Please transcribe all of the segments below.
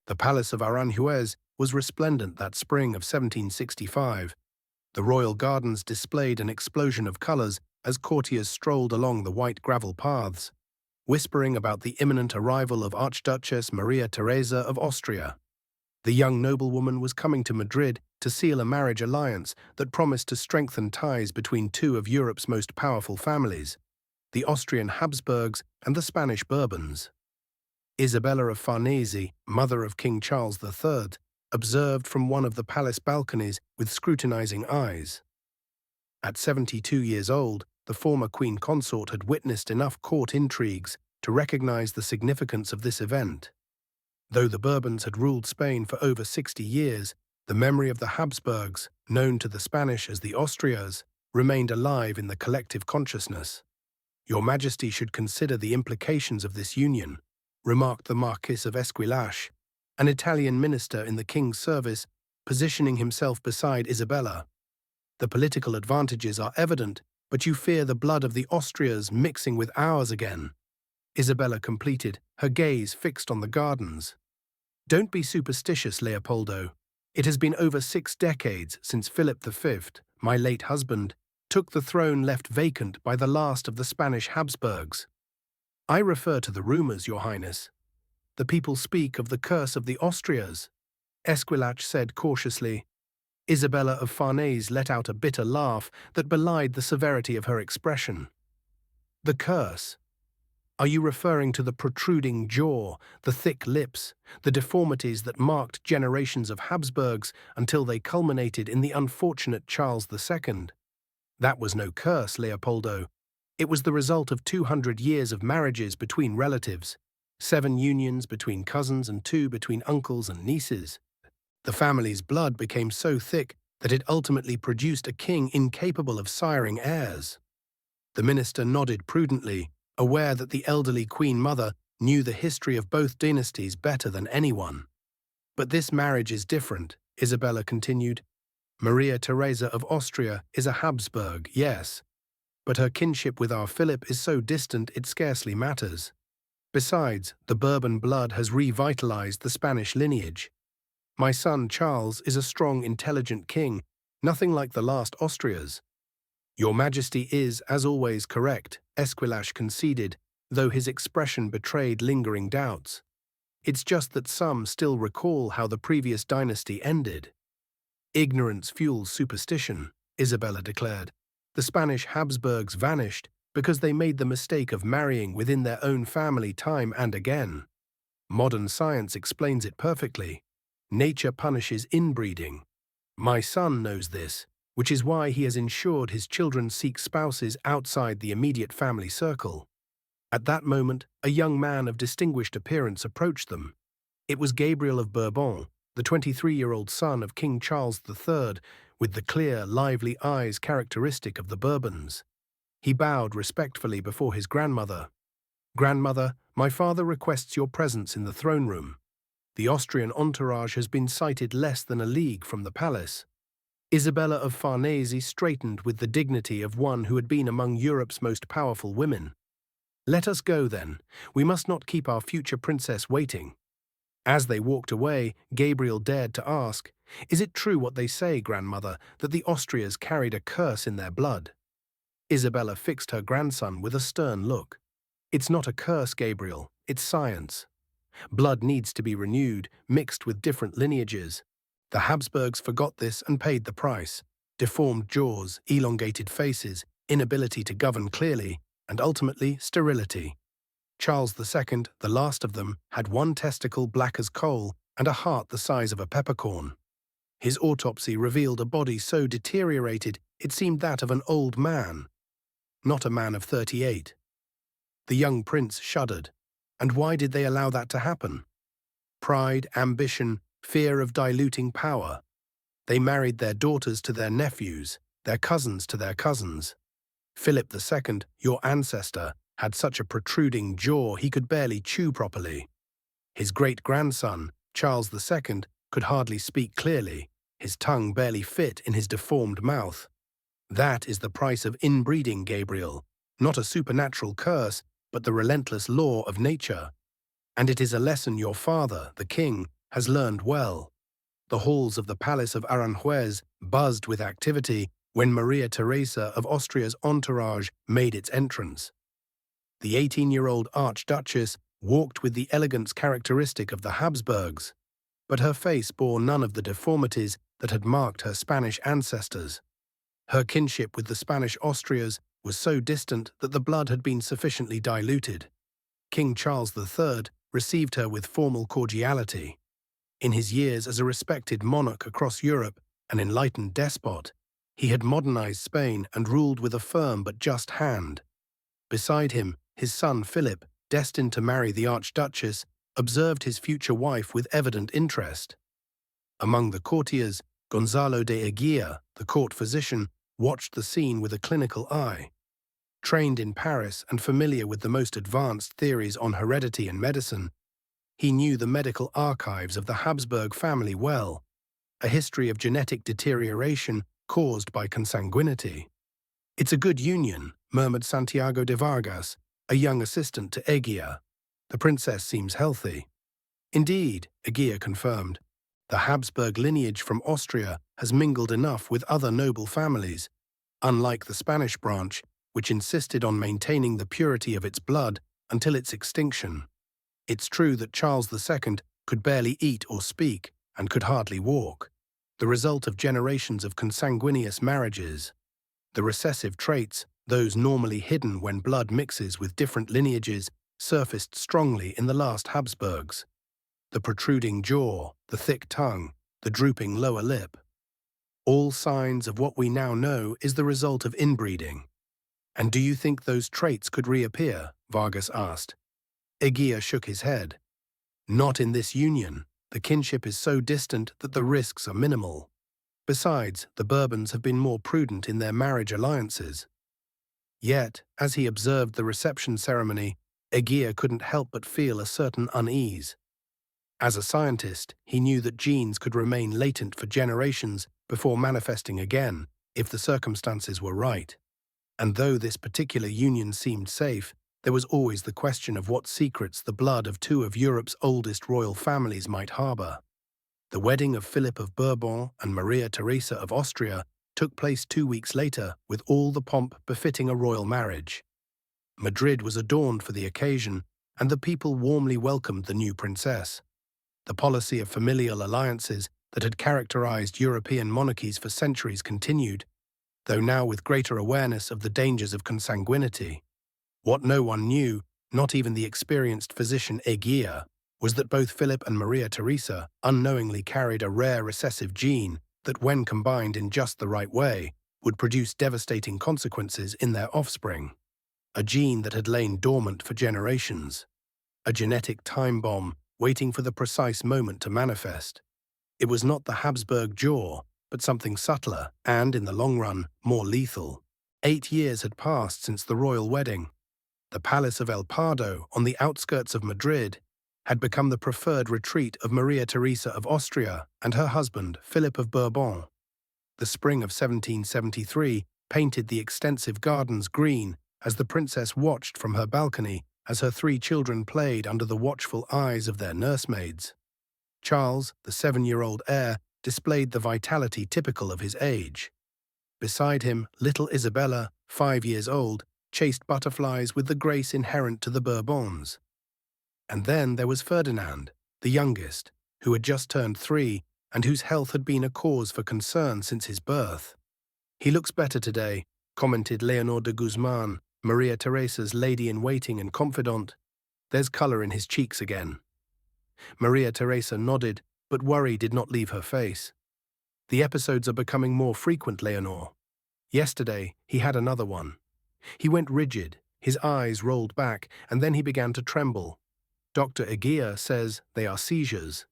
The palace of Aranjuez was resplendent that spring of 1765. The royal gardens displayed an explosion of colors as courtiers strolled along the white gravel paths, whispering about the imminent arrival of Archduchess Maria Theresa of Austria. The young noblewoman was coming to Madrid to seal a marriage alliance that promised to strengthen ties between two of Europe's most powerful families, the Austrian Habsburgs and the Spanish Bourbons. Isabella of Farnese, mother of King Charles III, observed from one of the palace balconies with scrutinizing eyes. At 72 years old, the former queen consort had witnessed enough court intrigues to recognize the significance of this event. Though the Bourbons had ruled Spain for over 60 years, the memory of the Habsburgs, known to the Spanish as the Austrias, remained alive in the collective consciousness. "Your Majesty should consider the implications of this union," remarked the Marquis of Esquilache, an Italian minister in the king's service, positioning himself beside Isabella. "The political advantages are evident, but you fear the blood of the Austrias mixing with ours again," Isabella completed, her gaze fixed on the gardens. "Don't be superstitious, Leopoldo. It has been over 6 decades since Philip V, my late husband, took the throne left vacant by the last of the Spanish Habsburgs. I refer to the rumors, Your Highness. The people speak of the curse of the Austrias," Esquilache said cautiously. Isabella of Farnese let out a bitter laugh that belied the severity of her expression. "The curse? Are you referring to the protruding jaw, the thick lips, the deformities that marked generations of Habsburgs until they culminated in the unfortunate Charles II? That was no curse, Leopoldo. It was the result of 200 years of marriages between relatives, 7 unions between cousins and 2 between uncles and nieces. The family's blood became so thick that it ultimately produced a king incapable of siring heirs." The minister nodded prudently, aware that the elderly Queen Mother knew the history of both dynasties better than anyone. "But this marriage is different," Isabella continued. "Maria Theresa of Austria is a Habsburg, yes, but her kinship with our Philip is so distant it scarcely matters. Besides, the Bourbon blood has revitalized the Spanish lineage. My son Charles is a strong, intelligent king, nothing like the last Austrias." "Your Majesty is, as always, correct," Esquilache conceded, though his expression betrayed lingering doubts. "It's just that some still recall how the previous dynasty ended." "Ignorance fuels superstition," Isabella declared. "The Spanish Habsburgs vanished because they made the mistake of marrying within their own family time and again. Modern science explains it perfectly. Nature punishes inbreeding. My son knows this, which is why he has ensured his children seek spouses outside the immediate family circle." At that moment, a young man of distinguished appearance approached them. It was Gabriel of Bourbon, the 23-year-old son of King Charles III, with the clear, lively eyes characteristic of the Bourbons. He bowed respectfully before his grandmother. "Grandmother, my father requests your presence in the throne room. The Austrian entourage has been sighted less than a league from the palace." Isabella of Farnese straightened with the dignity of one who had been among Europe's most powerful women. "Let us go, then. We must not keep our future princess waiting." As they walked away, Gabriel dared to ask, "Is it true what they say, grandmother, that the Austrias carried a curse in their blood?" Isabella fixed her grandson with a stern look. "It's not a curse, Gabriel. It's science. Blood needs to be renewed, mixed with different lineages. The Habsburgs forgot this and paid the price. Deformed jaws, elongated faces, inability to govern clearly, and ultimately sterility. Charles II, the last of them, had one testicle black as coal and a heart the size of a peppercorn. His autopsy revealed a body so deteriorated it seemed that of an old man, not a man of 38. The young prince shuddered. And why did they allow that to happen? Pride, ambition, fear of diluting power. They married their daughters to their nephews, their cousins to their cousins. Philip II, your ancestor, had such a protruding jaw he could barely chew properly. His great-grandson, Charles II, could hardly speak clearly, his tongue barely fit in his deformed mouth. That is the price of inbreeding, Gabriel, not a supernatural curse, but the relentless law of nature. And it is a lesson your father, the king, has learned well. The halls of the Palace of Aranjuez buzzed with activity when Maria Theresa of Austria's entourage made its entrance. The 18-year-old Archduchess walked with the elegance characteristic of the Habsburgs, but her face bore none of the deformities that had marked her Spanish ancestors. Her kinship with the Spanish Austrias was so distant that the blood had been sufficiently diluted. King Charles III received her with formal cordiality. In his years as a respected monarch across Europe, an enlightened despot, he had modernized Spain and ruled with a firm but just hand. Beside him, his son Philip, destined to marry the Archduchess, observed his future wife with evident interest. Among the courtiers, Gonzalo de Eguía, the court physician, watched the scene with a clinical eye. Trained in Paris and familiar with the most advanced theories on heredity and medicine, he knew the medical archives of the Habsburg family well, a history of genetic deterioration caused by consanguinity. "It's a good union," murmured Santiago de Vargas, a young assistant to Eguía. "The princess seems healthy." "Indeed," Eguía confirmed. "The Habsburg lineage from Austria has mingled enough with other noble families, unlike the Spanish branch, which insisted on maintaining the purity of its blood until its extinction. It's true that Charles II could barely eat or speak and could hardly walk, the result of generations of consanguineous marriages. The recessive traits, those normally hidden when blood mixes with different lineages, surfaced strongly in the last Habsburgs. The protruding jaw, the thick tongue, the drooping lower lip. All signs of what we now know is the result of inbreeding." "And do you think those traits could reappear?" Vargas asked. Eguía shook his head. "Not in this union. The kinship is so distant that the risks are minimal. Besides, the Bourbons have been more prudent in their marriage alliances." Yet, as he observed the reception ceremony, Eguía couldn't help but feel a certain unease. As a scientist, he knew that genes could remain latent for generations before manifesting again, if the circumstances were right. And though this particular union seemed safe, there was always the question of what secrets the blood of two of Europe's oldest royal families might harbor. The wedding of Philip of Bourbon and Maria Theresa of Austria took place 2 weeks later with all the pomp befitting a royal marriage. Madrid was adorned for the occasion, and the people warmly welcomed the new princess. The policy of familial alliances that had characterized European monarchies for centuries continued, though now with greater awareness of the dangers of consanguinity. What no one knew, not even the experienced physician Eguía, was that both Philip and Maria Theresa unknowingly carried a rare recessive gene that, when combined in just the right way, would produce devastating consequences in their offspring. A gene that had lain dormant for generations. A genetic time bomb waiting for the precise moment to manifest. It was not the Habsburg jaw, but something subtler and, in the long run, more lethal. 8 years had passed since the royal wedding. The Palace of El Pardo, on the outskirts of Madrid, had become the preferred retreat of Maria Theresa of Austria and her husband, Philip of Bourbon. The spring of 1773 painted the extensive gardens green as the princess watched from her balcony as her 3 children played under the watchful eyes of their nursemaids. Charles, the 7-year-old heir, displayed the vitality typical of his age. Beside him, little Isabella, 5 years old, chased butterflies with the grace inherent to the Bourbons. And then there was Ferdinand, the youngest, who had just turned 3 and whose health had been a cause for concern since his birth. "He looks better today," commented Leonor de Guzman, Maria Theresa's lady-in-waiting and confidant. "There's color in his cheeks again." Maria Theresa nodded, but worry did not leave her face. "The episodes are becoming more frequent, Leonor. Yesterday, he had another one. He went rigid, his eyes rolled back, and then he began to tremble. Dr. Eguía says they are seizures.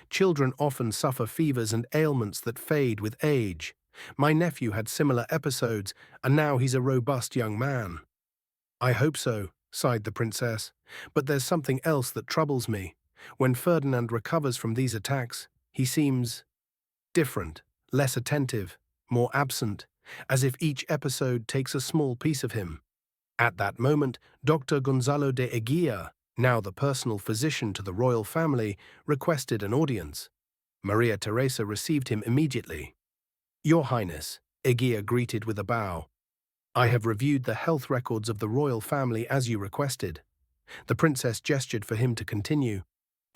Children often suffer fevers and ailments that fade with age. My nephew had similar episodes, and now he's a robust young man." "I hope so," sighed the princess, "but there's something else that troubles me. When Ferdinand recovers from these attacks, he seems different, less attentive, more absent, as if each episode takes a small piece of him." At that moment, Dr. Gonzalo de Eguía, Now the personal physician to the royal family requested an audience. Maria Theresa received him immediately. "Your Highness," Eguia greeted with a bow. "I have reviewed the health records of the royal family as you requested." The princess gestured for him to continue.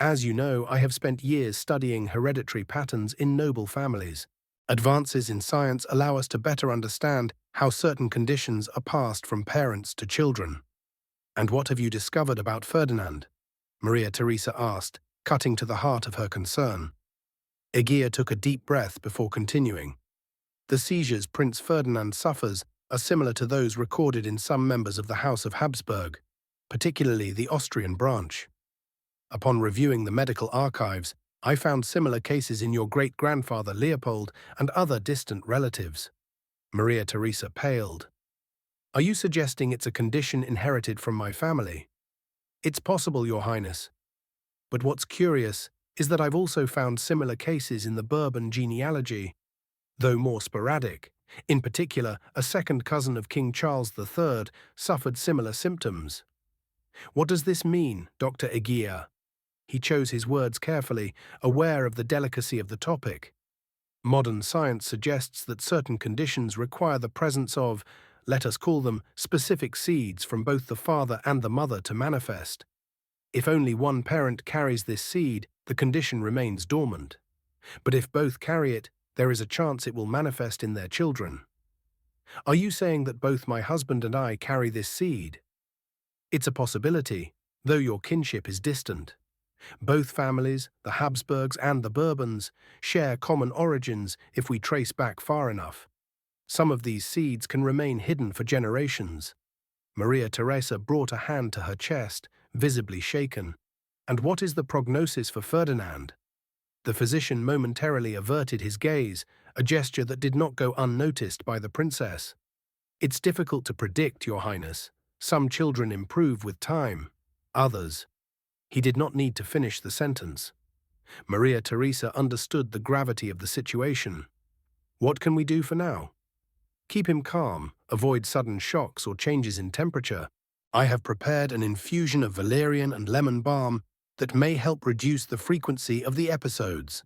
"As you know, I have spent years studying hereditary patterns in noble families. Advances in science allow us to better understand how certain conditions are passed from parents to children." "And what have you discovered about Ferdinand?" Maria Theresa asked, cutting to the heart of her concern. Eguia took a deep breath before continuing. "The seizures Prince Ferdinand suffers are similar to those recorded in some members of the House of Habsburg, particularly the Austrian branch. Upon reviewing the medical archives, I found similar cases in your great-grandfather Leopold and other distant relatives." Maria Theresa paled. "Are you suggesting it's a condition inherited from my family?" "It's possible, Your Highness. But what's curious is that I've also found similar cases in the Bourbon genealogy, though more sporadic. In particular, a second cousin of King Charles III suffered similar symptoms." "What does this mean, Dr. Eguia?" He chose his words carefully, aware of the delicacy of the topic. "Modern science suggests that certain conditions require the presence of, let us call them, specific seeds from both the father and the mother to manifest. If only one parent carries this seed, the condition remains dormant. But if both carry it, there is a chance it will manifest in their children." "Are you saying that both my husband and I carry this seed?" "It's a possibility, though your kinship is distant. Both families, the Habsburgs and the Bourbons, share common origins if we trace back far enough. Some of these seeds can remain hidden for generations." Maria Theresa brought a hand to her chest, visibly shaken. "And what is the prognosis for Ferdinand?" The physician momentarily averted his gaze, a gesture that did not go unnoticed by the princess. "It's difficult to predict, Your Highness. Some children improve with time. Others—" He did not need to finish the sentence. Maria Theresa understood the gravity of the situation. "What can we do for now?" "Keep him calm, avoid sudden shocks or changes in temperature. I have prepared an infusion of valerian and lemon balm that may help reduce the frequency of the episodes.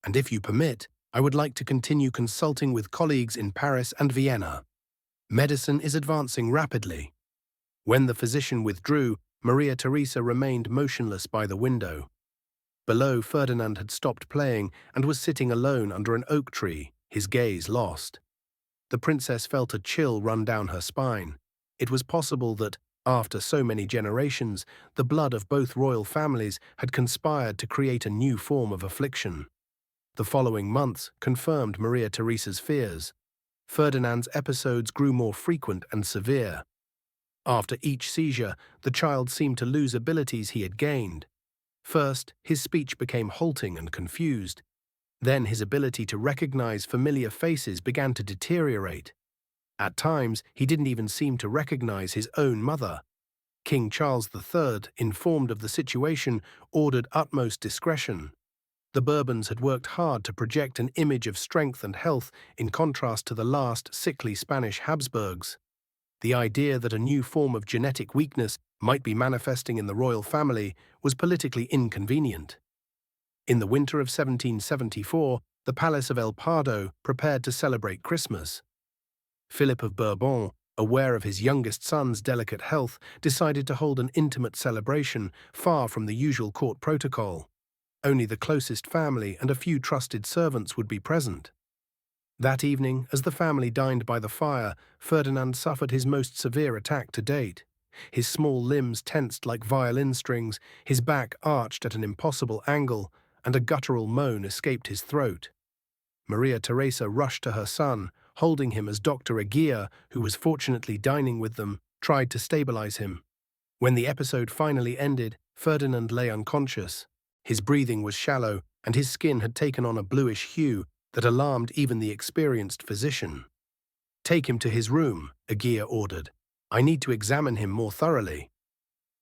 And if you permit, I would like to continue consulting with colleagues in Paris and Vienna. Medicine is advancing rapidly." When the physician withdrew, Maria Theresa remained motionless by the window. Below, Ferdinand had stopped playing and was sitting alone under an oak tree, his gaze lost. The princess felt a chill run down her spine. It was possible that, after so many generations, the blood of both royal families had conspired to create a new form of affliction. The following months confirmed Maria Theresa's fears. Ferdinand's episodes grew more frequent and severe. After each seizure, the child seemed to lose abilities he had gained. First, his speech became halting and confused. Then his ability to recognize familiar faces began to deteriorate. At times, he didn't even seem to recognize his own mother. King Charles III, informed of the situation, ordered utmost discretion. The Bourbons had worked hard to project an image of strength and health in contrast to the last sickly Spanish Habsburgs. The idea that a new form of genetic weakness might be manifesting in the royal family was politically inconvenient. In the winter of 1774, the Palace of El Pardo prepared to celebrate Christmas. Philip of Bourbon, aware of his youngest son's delicate health, decided to hold an intimate celebration far from the usual court protocol. Only the closest family and a few trusted servants would be present. That evening, as the family dined by the fire, Ferdinand suffered his most severe attack to date. His small limbs tensed like violin strings, his back arched at an impossible angle, and a guttural moan escaped his throat. Maria Theresa rushed to her son, holding him as Dr. Eguia, who was fortunately dining with them, tried to stabilize him. When the episode finally ended, Ferdinand lay unconscious. His breathing was shallow, and his skin had taken on a bluish hue that alarmed even the experienced physician. "Take him to his room," Eguia ordered. "I need to examine him more thoroughly."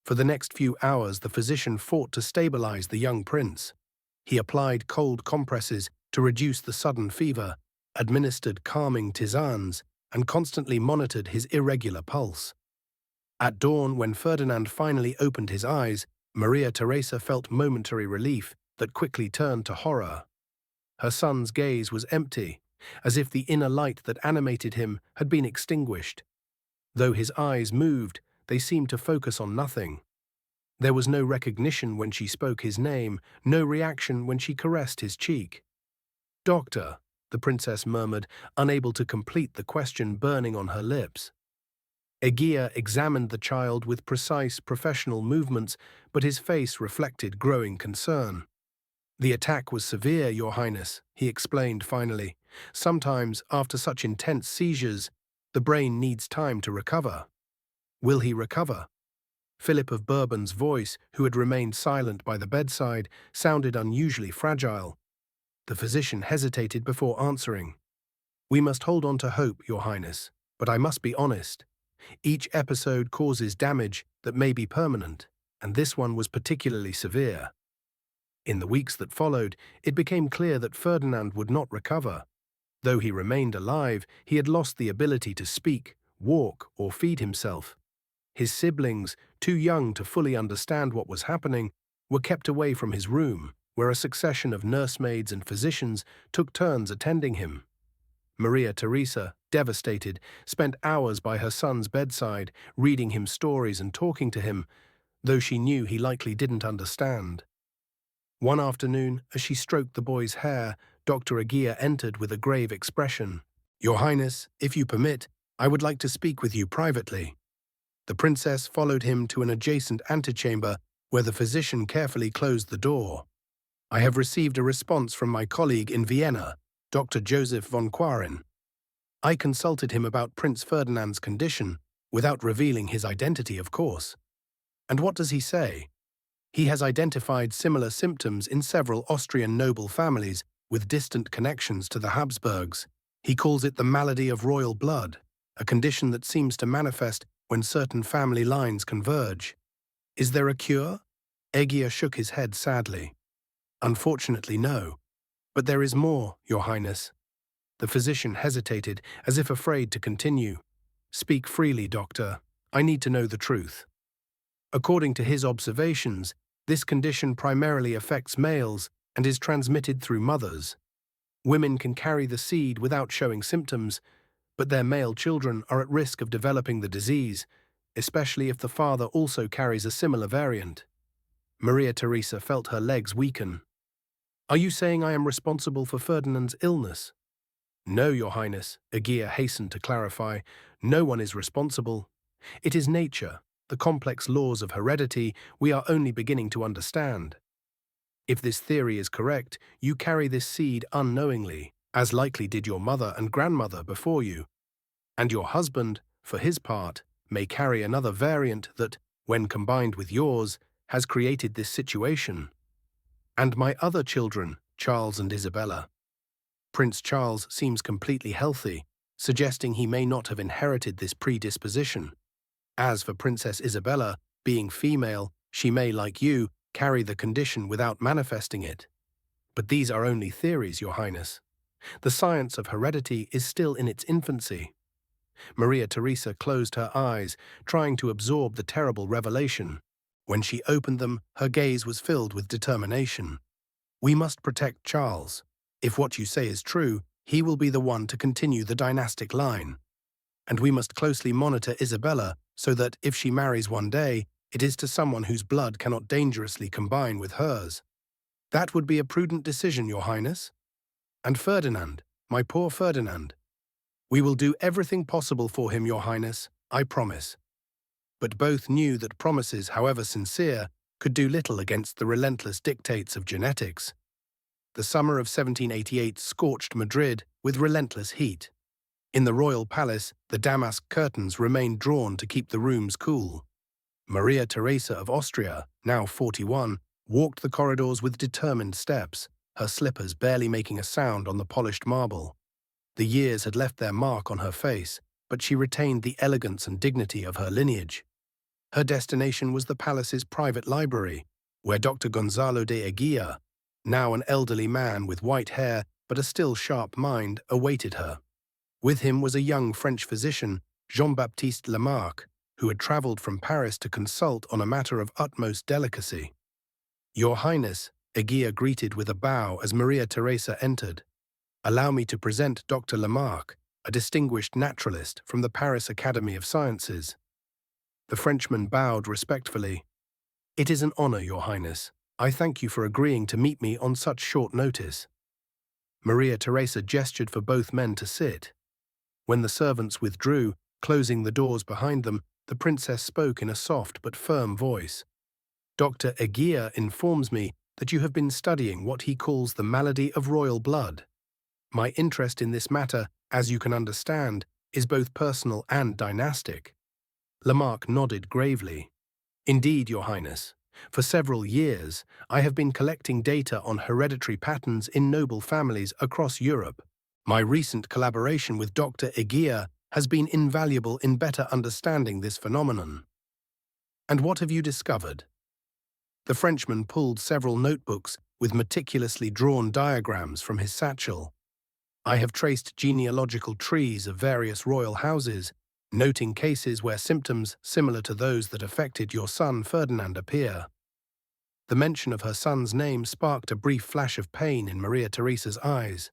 For the next few hours, the physician fought to stabilize the young prince. He applied cold compresses to reduce the sudden fever, administered calming tisanes, and constantly monitored his irregular pulse. At dawn, when Ferdinand finally opened his eyes, Maria Theresa felt momentary relief that quickly turned to horror. Her son's gaze was empty, as if the inner light that animated him had been extinguished. Though his eyes moved, they seemed to focus on nothing. There was no recognition when she spoke his name, no reaction when she caressed his cheek. "Doctor," the princess murmured, unable to complete the question burning on her lips. Egeia examined the child with precise professional movements, but his face reflected growing concern. "The attack was severe, Your Highness," he explained finally. "Sometimes, after such intense seizures, the brain needs time to recover." "Will he recover?" Philip of Bourbon's voice, who had remained silent by the bedside, sounded unusually fragile. The physician hesitated before answering. "We must hold on to hope, Your Highness, but I must be honest. Each episode causes damage that may be permanent, and this one was particularly severe." In the weeks that followed, it became clear that Ferdinand would not recover. Though he remained alive, he had lost the ability to speak, walk, or feed himself. His siblings, too young to fully understand what was happening, were kept away from his room, where a succession of nursemaids and physicians took turns attending him. Maria Theresa, devastated, spent hours by her son's bedside, reading him stories and talking to him, though she knew he likely didn't understand. One afternoon, as she stroked the boy's hair, Dr. Egeia entered with a grave expression. "Your Highness, if you permit, I would like to speak with you privately." The princess followed him to an adjacent antechamber where the physician carefully closed the door. "I have received a response from my colleague in Vienna, Dr. Joseph von Quarin. I consulted him about Prince Ferdinand's condition, without revealing his identity, of course. And what does he say? He has identified similar symptoms in several Austrian noble families with distant connections to the Habsburgs. He calls it the malady of royal blood, a condition that seems to manifest when certain family lines converge. Is there a cure?" Egeia shook his head sadly. "Unfortunately, no. But there is more, Your Highness." The physician hesitated, as if afraid to continue. "Speak freely, doctor. I need to know the truth." According to his observations, this condition primarily affects males and is transmitted through mothers. Women can carry the seed without showing symptoms, but their male children are at risk of developing the disease, especially if the father also carries a similar variant. Maria Theresa felt her legs weaken. "Are you saying I am responsible for Ferdinand's illness?" "No, Your Highness," Egeia hastened to clarify. "No one is responsible. It is nature, the complex laws of heredity we are only beginning to understand. If this theory is correct, you carry this seed unknowingly, as likely did your mother and grandmother before you. And your husband, for his part, may carry another variant that, when combined with yours, has created this situation. And my other children, Charles and Isabella. Prince Charles seems completely healthy, suggesting he may not have inherited this predisposition. As for Princess Isabella, being female, she may, like you, carry the condition without manifesting it. But these are only theories, Your Highness. The science of heredity is still in its infancy." Maria Theresa closed her eyes, trying to absorb the terrible revelation. When she opened them, her gaze was filled with determination. "We must protect Charles. If what you say is true, he will be the one to continue the dynastic line. And we must closely monitor Isabella so that, if she marries one day, it is to someone whose blood cannot dangerously combine with hers." "That would be a prudent decision, Your Highness." "And Ferdinand, my poor Ferdinand. We will do everything possible for him, Your Highness, I promise." But both knew that promises, however sincere, could do little against the relentless dictates of genetics. The summer of 1788 scorched Madrid with relentless heat. In the royal palace, the damask curtains remained drawn to keep the rooms cool. Maria Theresa of Austria, now 41, walked the corridors with determined steps, her slippers barely making a sound on the polished marble. The years had left their mark on her face, but she retained the elegance and dignity of her lineage. Her destination was the palace's private library, where Dr. Gonzalo de Eguia, now an elderly man with white hair but a still sharp mind, awaited her. With him was a young French physician, Jean-Baptiste Lamarck, who had travelled from Paris to consult on a matter of utmost delicacy. "Your Highness," Eguia greeted with a bow as Maria Theresa entered. "Allow me to present Dr. Lamarck, a distinguished naturalist from the Paris Academy of Sciences." The Frenchman bowed respectfully. "It is an honor, Your Highness. I thank you for agreeing to meet me on such short notice." Maria Theresa gestured for both men to sit. When the servants withdrew, closing the doors behind them, the princess spoke in a soft but firm voice. "Dr. Eguia informs me that you have been studying what he calls the malady of royal blood. My interest in this matter, as you can understand, is both personal and dynastic." Lamarck nodded gravely. "Indeed, Your Highness. For several years, I have been collecting data on hereditary patterns in noble families across Europe. My recent collaboration with Dr. Eguia has been invaluable in better understanding this phenomenon." "And what have you discovered?" The Frenchman pulled several notebooks with meticulously drawn diagrams from his satchel. "I have traced genealogical trees of various royal houses, noting cases where symptoms similar to those that affected your son Ferdinand appear." The mention of her son's name sparked a brief flash of pain in Maria Theresa's eyes.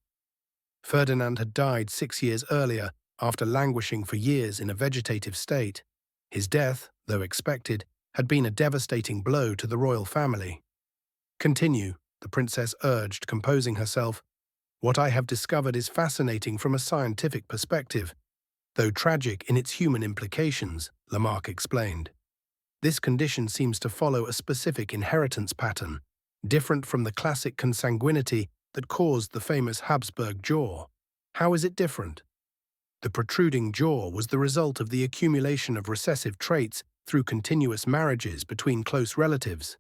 Ferdinand had died 6 years earlier after languishing for years in a vegetative state. His death, though expected, had been a devastating blow to the royal family. "Continue," the princess urged, composing herself. "What I have discovered is fascinating from a scientific perspective, though tragic in its human implications," Lamarck explained. "This condition seems to follow a specific inheritance pattern, different from the classic consanguinity that caused the famous Habsburg jaw." "How is it different?" "The protruding jaw was the result of the accumulation of recessive traits through continuous marriages between close relatives.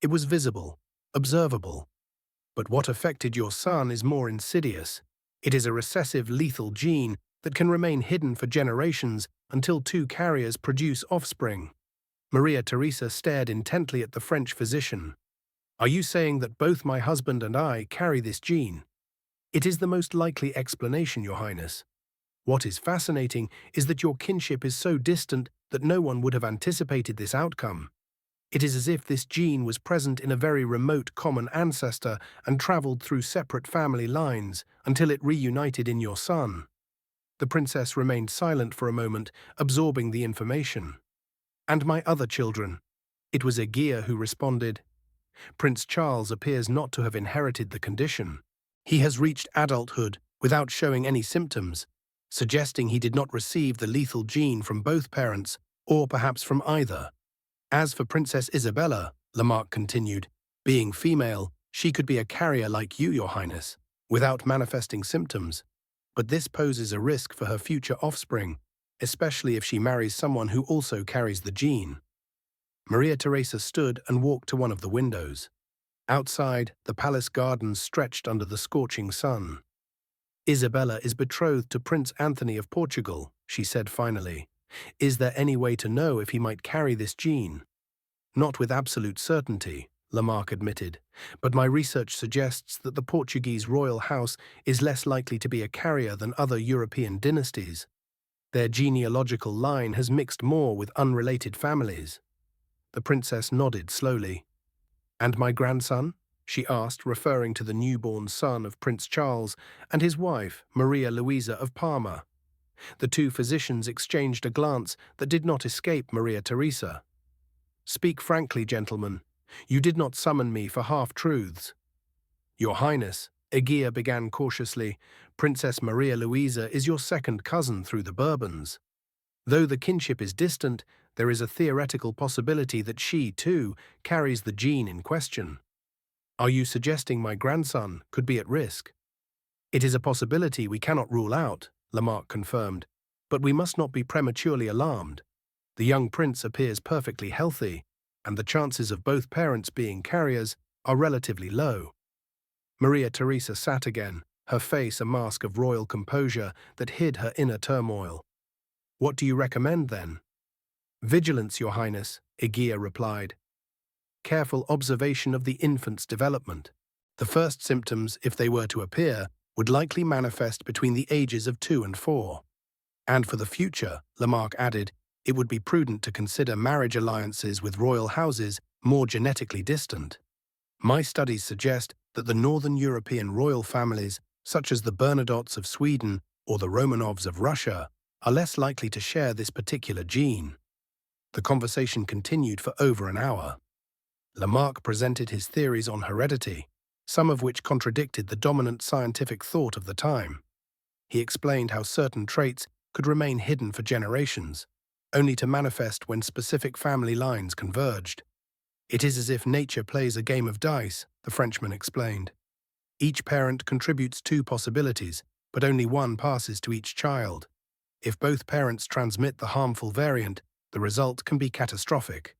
It was visible, observable. But what affected your son is more insidious. It is a recessive lethal gene that can remain hidden for generations until two carriers produce offspring." Maria Theresa stared intently at the French physician. "Are you saying that both my husband and I carry this gene?" "It is the most likely explanation, Your Highness. What is fascinating is that your kinship is so distant that no one would have anticipated this outcome. It is as if this gene was present in a very remote common ancestor and traveled through separate family lines until it reunited in your son." The princess remained silent for a moment, absorbing the information. "And my other children?" It was Eguia who responded. "Prince Charles appears not to have inherited the condition. He has reached adulthood without showing any symptoms, suggesting he did not receive the lethal gene from both parents, or perhaps from either. As for Princess Isabella," Lamarck continued, "being female, she could be a carrier like you, Your Highness, without manifesting symptoms. But this poses a risk for her future offspring, especially if she marries someone who also carries the gene." Maria Theresa stood and walked to one of the windows. Outside, the palace gardens stretched under the scorching sun. "Isabella is betrothed to Prince Anthony of Portugal," she said finally. "Is there any way to know if he might carry this gene?" "Not with absolute certainty," Lamarck admitted, "but my research suggests that the Portuguese royal house is less likely to be a carrier than other European dynasties. Their genealogical line has mixed more with unrelated families." The princess nodded slowly. "And my grandson?" she asked, referring to the newborn son of Prince Charles and his wife, Maria Louisa of Parma. The two physicians exchanged a glance that did not escape Maria Theresa. "Speak frankly, gentlemen. You did not summon me for half-truths." "Your Highness," Eguia began cautiously, "Princess Maria Louisa is your second cousin through the Bourbons. Though the kinship is distant, there is a theoretical possibility that she, too, carries the gene in question. Are you suggesting my grandson could be at risk?" "It is a possibility we cannot rule out," Lamarck confirmed, "but we must not be prematurely alarmed. The young prince appears perfectly healthy, and the chances of both parents being carriers are relatively low." Maria Theresa sat again, her face a mask of royal composure that hid her inner turmoil. "What do you recommend, then?" "Vigilance, Your Highness," Eguia replied. "Careful observation of the infant's development. The first symptoms, if they were to appear, would likely manifest between the ages of 2 and 4. And for the future," Lamarck added, it would be prudent to consider marriage alliances with royal houses more genetically distant. My studies suggest that the Northern European royal families, such as the Bernadottes of Sweden or the Romanovs of Russia, are less likely to share this particular gene. The conversation continued for over an hour. Lamarck presented his theories on heredity, some of which contradicted the dominant scientific thought of the time. He explained how certain traits could remain hidden for generations, only to manifest when specific family lines converged. It is as if nature plays a game of dice, the Frenchman explained. Each parent contributes two possibilities, but only one passes to each child. If both parents transmit the harmful variant, the result can be catastrophic.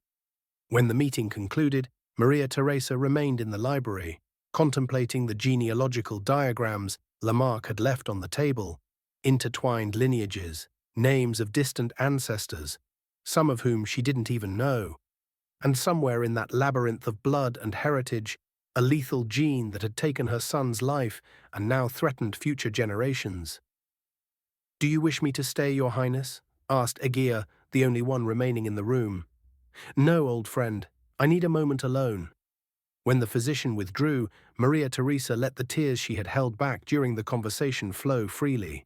When the meeting concluded, Maria Theresa remained in the library, contemplating the genealogical diagrams Lamarck had left on the table, intertwined lineages, names of distant ancestors, some of whom she didn't even know. And somewhere in that labyrinth of blood and heritage, a lethal gene that had taken her son's life and now threatened future generations. "Do you wish me to stay, Your Highness?" asked Egea, the only one remaining in the room. "No, old friend. I need a moment alone." When the physician withdrew, Maria Theresa let the tears she had held back during the conversation flow freely.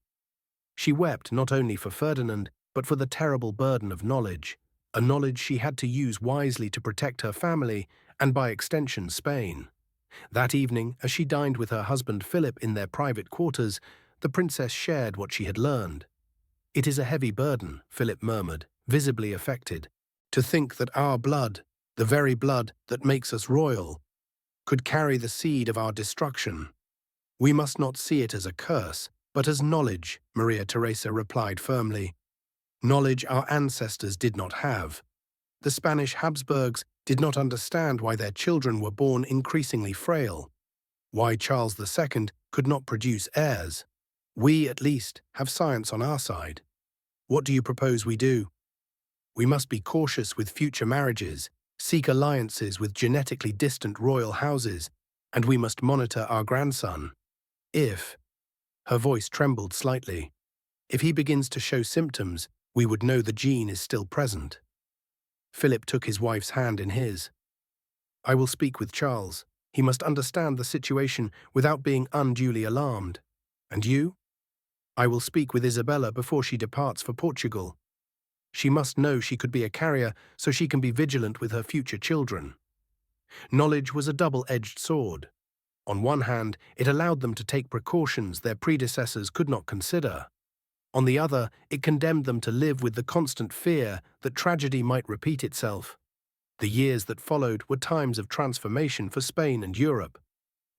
She wept not only for Ferdinand, but for the terrible burden of knowledge, a knowledge she had to use wisely to protect her family and, by extension, Spain. That evening, as she dined with her husband Philip in their private quarters, the princess shared what she had learned. "It is a heavy burden," Philip murmured, visibly affected, "to think that our blood, the very blood that makes us royal, could carry the seed of our destruction. We must not see it as a curse, but as knowledge," Maria Theresa replied firmly. "Knowledge our ancestors did not have. The Spanish Habsburgs did not understand why their children were born increasingly frail, why Charles II could not produce heirs. We, at least, have science on our side. What do you propose we do? We must be cautious with future marriages, seek alliances with genetically distant royal houses, and we must monitor our grandson. If," her voice trembled slightly, "if he begins to show symptoms, we would know the gene is still present." Philip took his wife's hand in his. "I will speak with Charles. He must understand the situation without being unduly alarmed. And you?" "I will speak with Isabella before she departs for Portugal. She must know she could be a carrier so she can be vigilant with her future children." Knowledge was a double-edged sword. On one hand, it allowed them to take precautions their predecessors could not consider. On the other, it condemned them to live with the constant fear that tragedy might repeat itself. The years that followed were times of transformation for Spain and Europe.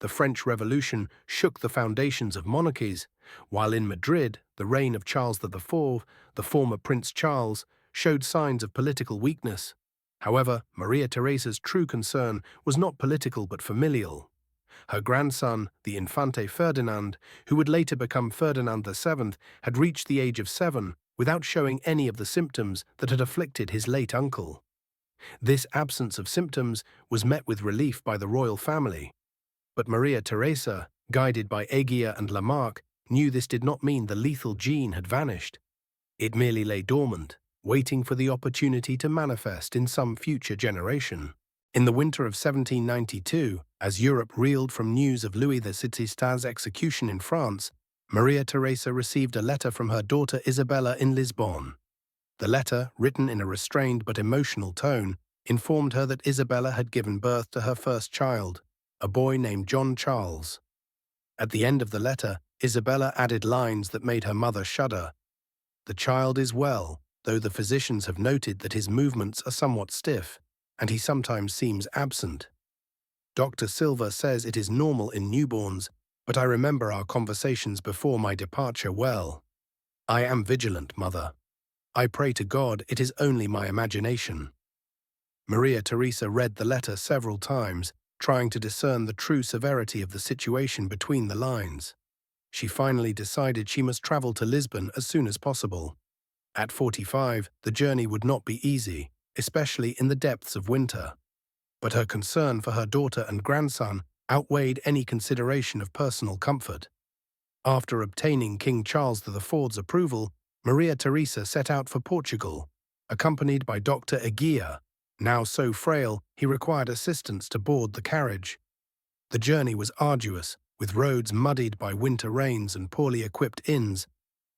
The French Revolution shook the foundations of monarchies, while in Madrid, the reign of Charles IV, the former Prince Charles, showed signs of political weakness. However, Maria Theresa's true concern was not political but familial. Her grandson, the Infante Ferdinand, who would later become Ferdinand VII, had reached the age of 7 without showing any of the symptoms that had afflicted his late uncle. This absence of symptoms was met with relief by the royal family. But Maria Theresa, guided by Egea and Lamarck, knew this did not mean the lethal gene had vanished. It merely lay dormant, waiting for the opportunity to manifest in some future generation. In the winter of 1792, as Europe reeled from news of Louis XVI's execution in France, Maria Theresa received a letter from her daughter Isabella in Lisbon. The letter, written in a restrained but emotional tone, informed her that Isabella had given birth to her first child, a boy named John Charles. At the end of the letter, Isabella added lines that made her mother shudder. "The child is well, though the physicians have noted that his movements are somewhat stiff, and he sometimes seems absent. Dr. Silva says it is normal in newborns, but I remember our conversations before my departure well. I am vigilant, mother. I pray to God it is only my imagination." Maria Theresa read the letter several times, trying to discern the true severity of the situation between the lines. She finally decided she must travel to Lisbon as soon as possible. At 45, the journey would not be easy, especially in the depths of winter. But her concern for her daughter and grandson outweighed any consideration of personal comfort. After obtaining King Charles IV's approval, Maria Theresa set out for Portugal. accompanied by Dr. Eguia, now so frail he required assistance to board the carriage. The journey was arduous, with roads muddied by winter rains and poorly equipped inns,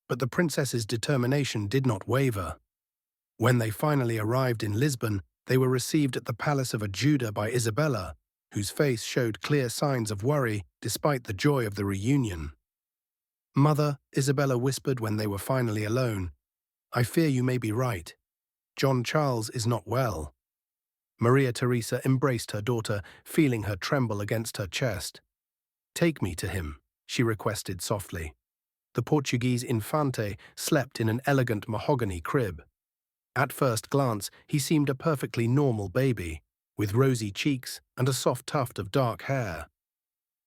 but the princess's determination did not waver. When they finally arrived in Lisbon, they were received at the palace of Ajuda by Isabella, whose face showed clear signs of worry despite the joy of the reunion. "Mother," Isabella whispered when they were finally alone, "I fear you may be right. John Charles is not well." Maria Theresa embraced her daughter, feeling her tremble against her chest. "Take me to him," she requested softly. The Portuguese infante slept in an elegant mahogany crib. At first glance, he seemed a perfectly normal baby, with rosy cheeks and a soft tuft of dark hair.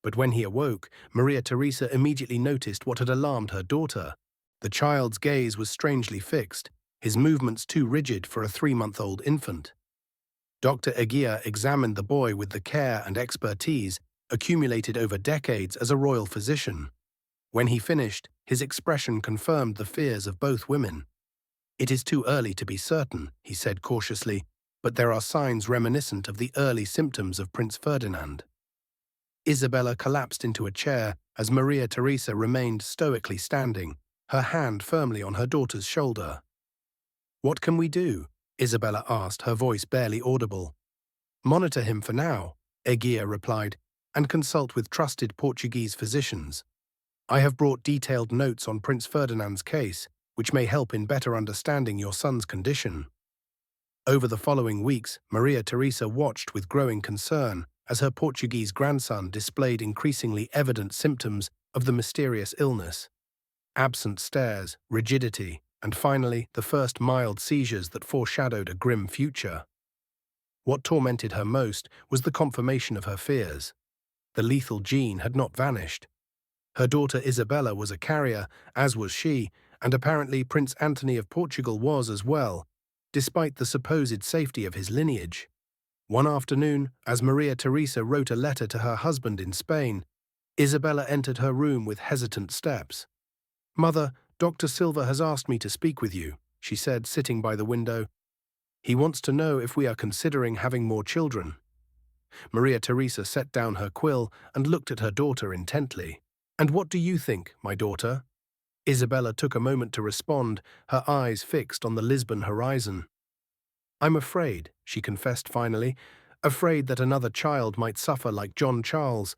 But when he awoke, Maria Theresa immediately noticed what had alarmed her daughter. The child's gaze was strangely fixed, his movements too rigid for a 3-month-old infant. Dr. Eguia examined the boy with the care and expertise accumulated over decades as a royal physician. When he finished, his expression confirmed the fears of both women. "It is too early to be certain," he said cautiously, "but there are signs reminiscent of the early symptoms of Prince Ferdinand." Isabella collapsed into a chair as Maria Theresa remained stoically standing, her hand firmly on her daughter's shoulder. "What can we do?" Isabella asked, her voice barely audible. "Monitor him for now," Eguia replied, "and consult with trusted Portuguese physicians. I have brought detailed notes on Prince Ferdinand's case, which may help in better understanding your son's condition." Over the following weeks, Maria Theresa watched with growing concern as her Portuguese grandson displayed increasingly evident symptoms of the mysterious illness. Absent stares, rigidity, and finally the first mild seizures that foreshadowed a grim future. What tormented her most was the confirmation of her fears. The lethal gene had not vanished. Her daughter Isabella was a carrier, as was she, and apparently Prince Anthony of Portugal was as well, despite the supposed safety of his lineage. One afternoon, as Maria Theresa wrote a letter to her husband in Spain, Isabella entered her room with hesitant steps. "Mother, Dr. Silva has asked me to speak with you," she said, sitting by the window. "He wants to know if we are considering having more children." Maria Theresa set down her quill and looked at her daughter intently. "And what do you think, my daughter?" Isabella took a moment to respond, her eyes fixed on the Lisbon horizon. "I'm afraid," she confessed finally, "afraid that another child might suffer like John Charles,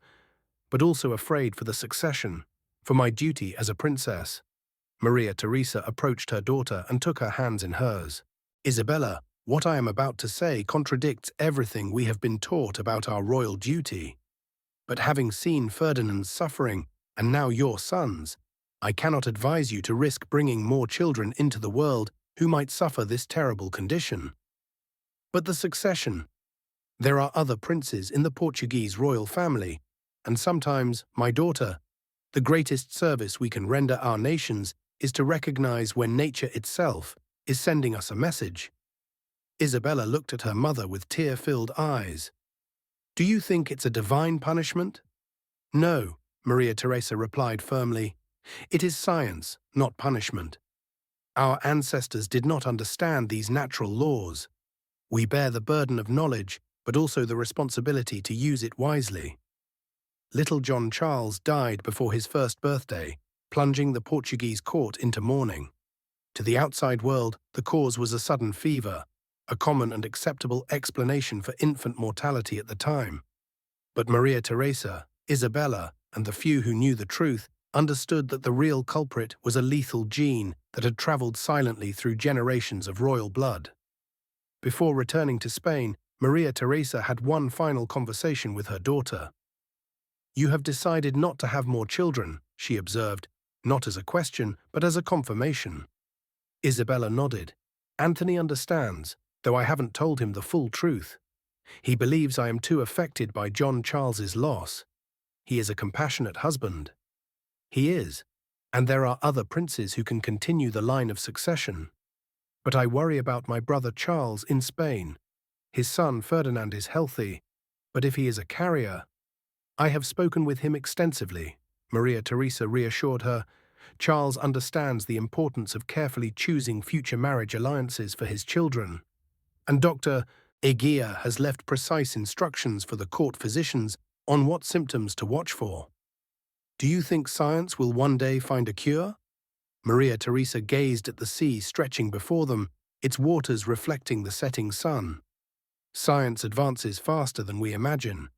but also afraid for the succession, for my duty as a princess." Maria Theresa approached her daughter and took her hands in hers. "Isabella, what I am about to say contradicts everything we have been taught about our royal duty. But having seen Ferdinand's suffering, and now your son's, I cannot advise you to risk bringing more children into the world who might suffer this terrible condition. But the succession. There are other princes in the Portuguese royal family, and sometimes, my daughter, the greatest service we can render our nations is to recognize when nature itself is sending us a message." Isabella looked at her mother with tear-filled eyes. "Do you think it's a divine punishment?" "No," Maria Theresa replied firmly. "It is science, not punishment. Our ancestors did not understand these natural laws. We bear the burden of knowledge, but also the responsibility to use it wisely." Little John Charles died before his first birthday, plunging the Portuguese court into mourning. To the outside world, the cause was a sudden fever, a common and acceptable explanation for infant mortality at the time. But Maria Theresa, Isabella, and the few who knew the truth understood that the real culprit was a lethal gene that had traveled silently through generations of royal blood. Before returning to Spain, Maria Theresa had one final conversation with her daughter. "You have decided not to have more children," she observed, not as a question, but as a confirmation. Isabella nodded. "Anthony understands, though I haven't told him the full truth. He believes I am too affected by John Charles's loss. He is a compassionate husband." "He is, and there are other princes who can continue the line of succession. But I worry about my brother Charles in Spain. His son Ferdinand is healthy, but if he is a carrier—" "I have spoken with him extensively," Maria Theresa reassured her. Charles understands the importance of carefully choosing future marriage alliances for his children, and Dr. Eguia has left precise instructions for the court physicians on what symptoms to watch for. Do you think science will one day find a cure? Maria Theresa gazed at the sea stretching before them, its waters reflecting the setting sun. Science advances faster than we imagine.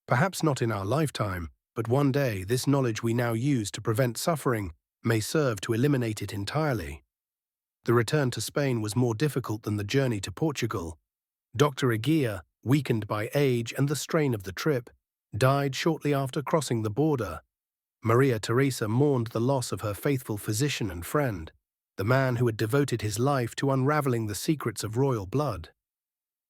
Perhaps not in our lifetime, but one day this knowledge we now use to prevent suffering may serve to eliminate it entirely. The return to Spain was more difficult than the journey to Portugal. Dr. Eguia, weakened by age and the strain of the trip, died shortly after crossing the border. Maria Theresa mourned the loss of her faithful physician and friend, the man who had devoted his life to unraveling the secrets of royal blood.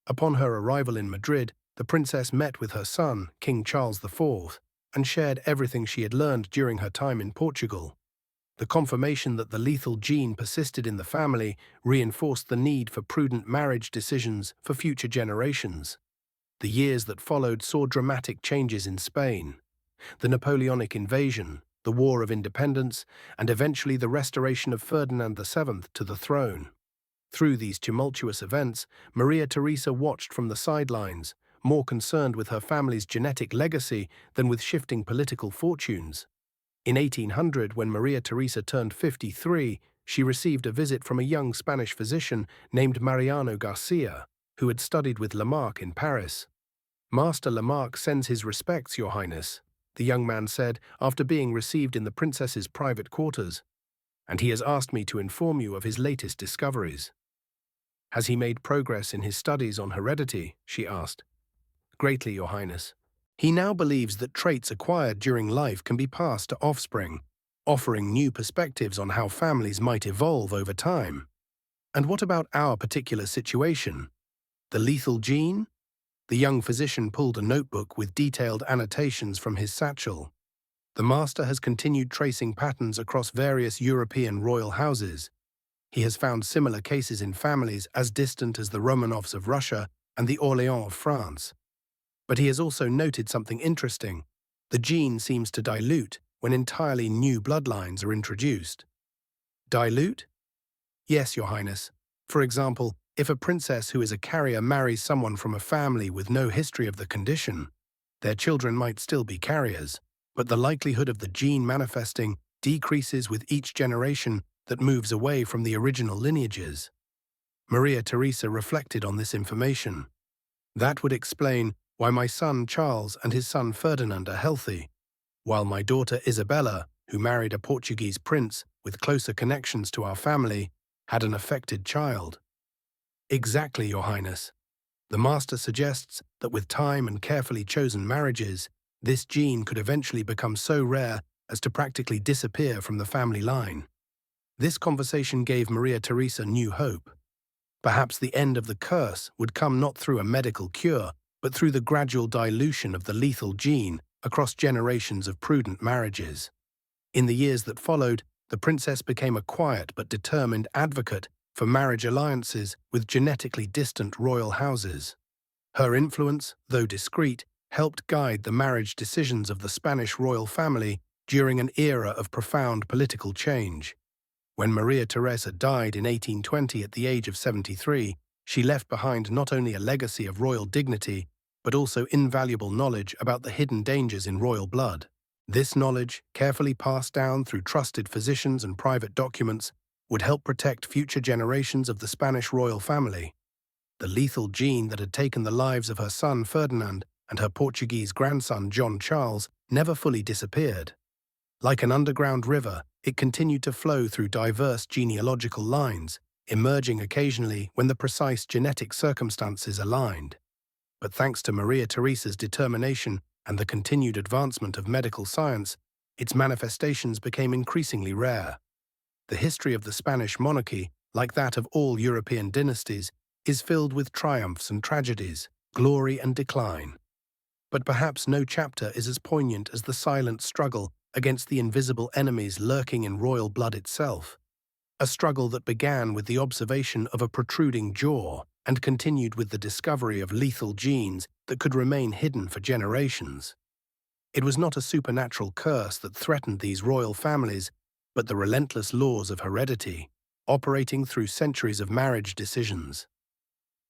Upon her arrival in Madrid, the princess met with her son, King Charles IV, and shared everything she had learned during her time in Portugal. The confirmation that the lethal gene persisted in the family reinforced the need for prudent marriage decisions for future generations. The years that followed saw dramatic changes in Spain. The Napoleonic invasion, the War of Independence, and eventually the restoration of Ferdinand VII to the throne. Through these tumultuous events, Maria Theresa watched from the sidelines, more concerned with her family's genetic legacy than with shifting political fortunes. In 1800, when Maria Theresa turned 53, she received a visit from a young Spanish physician named Mariano Garcia, who had studied with Lamarck in Paris. "Master Lamarck sends his respects, Your Highness," the young man said after being received in the princess's private quarters, "and he has asked me to inform you of his latest discoveries." "Has he made progress in his studies on heredity?" she asked. "Greatly, Your Highness. He now believes that traits acquired during life can be passed to offspring, offering new perspectives on how families might evolve over time." "And what about our particular situation? The lethal gene?" The young physician pulled a notebook with detailed annotations from his satchel. "The master has continued tracing patterns across various European royal houses. He has found similar cases in families as distant as the Romanovs of Russia and the Orléans of France. But he has also noted something interesting. The gene seems to dilute when entirely new bloodlines are introduced." "Dilute?" "Yes, Your Highness. For example, if a princess who is a carrier marries someone from a family with no history of the condition, their children might still be carriers, but the likelihood of the gene manifesting decreases with each generation that moves away from the original lineages." Maria Theresa reflected on this information. "That would explain why my son Charles and his son Ferdinand are healthy, while my daughter Isabella, who married a Portuguese prince with closer connections to our family, had an affected child." "Exactly, Your Highness. The master suggests that with time and carefully chosen marriages, this gene could eventually become so rare as to practically disappear from the family line." This conversation gave Maria Theresa new hope. Perhaps the end of the curse would come not through a medical cure, but through the gradual dilution of the lethal gene across generations of prudent marriages. In the years that followed, the princess became a quiet but determined advocate for marriage alliances with genetically distant royal houses. Her influence, though discreet, helped guide the marriage decisions of the Spanish royal family during an era of profound political change. When Maria Theresa died in 1820 at the age of 73, she left behind not only a legacy of royal dignity, but also invaluable knowledge about the hidden dangers in royal blood. This knowledge, carefully passed down through trusted physicians and private documents, would help protect future generations of the Spanish royal family. The lethal gene that had taken the lives of her son Ferdinand and her Portuguese grandson John Charles never fully disappeared. Like an underground river, it continued to flow through diverse genealogical lines, emerging occasionally when the precise genetic circumstances aligned. But thanks to Maria Theresa's determination and the continued advancement of medical science, its manifestations became increasingly rare. The history of the Spanish monarchy, like that of all European dynasties, is filled with triumphs and tragedies, glory and decline. But perhaps no chapter is as poignant as the silent struggle against the invisible enemies lurking in royal blood itself. A struggle that began with the observation of a protruding jaw and continued with the discovery of lethal genes that could remain hidden for generations. It was not a supernatural curse that threatened these royal families, but the relentless laws of heredity, operating through centuries of marriage decisions.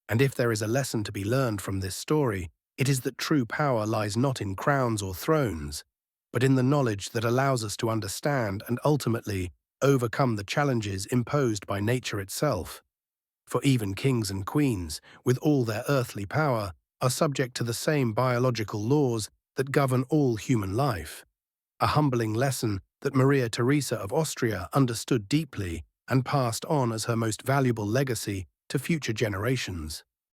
And if there is a lesson to be learned from this story, it is that true power lies not in crowns or thrones, but in the knowledge that allows us to understand and ultimately overcome the challenges imposed by nature itself. For even kings and queens, with all their earthly power, are subject to the same biological laws that govern all human life. A humbling lesson that Maria Theresa of Austria understood deeply and passed on as her most valuable legacy to future generations.